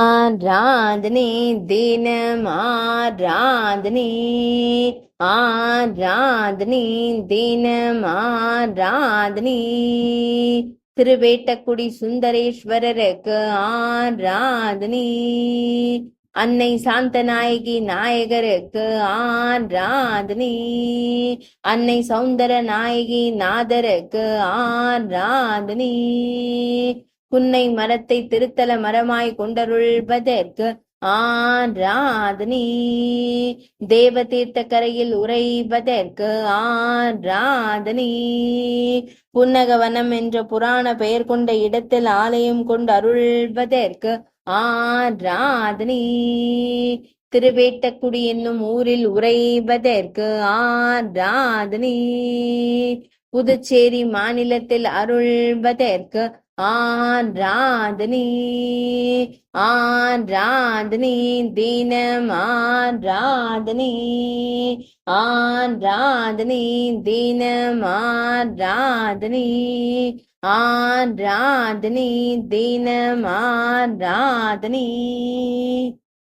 ஆராதனை தினம் ஆராதனை, ஆராதனை தினம் ஆராதனை. திருவேட்டக்குடி சுந்தரேஸ்வரருக்கு ஆராதனை. அன்னை சாந்தநாயகி நாயகருக்கு ஆராதனை. அன்னை சௌந்தர நாயகி நாதருக்கு ஆராதனை. புன்னை மரத்தை திருத்தல மரமாய் கொண்டருள்வதற்கு ஆராதனை. தேவ தீர்த்த கரையில் உறைவதற்கு ஆராதனை. புன்னகவனம் என்ற புராண பெயர் கொண்ட இடத்தில் ஆலயம் கொண்டு அருள்வதற்கு ஆராதனை. திருவேட்டக்குடி என்னும் ஊரில் உறைவதற்கு ஆராதனை. புதுச்சேரி மாநிலத்தில் அருள்வதற்கு ஆராதனை. ஆராதனை தினம் ஆராதனை. ஆராதனை தினம் ஆராதனை. ஆராதனை தினம் ஆராதனை.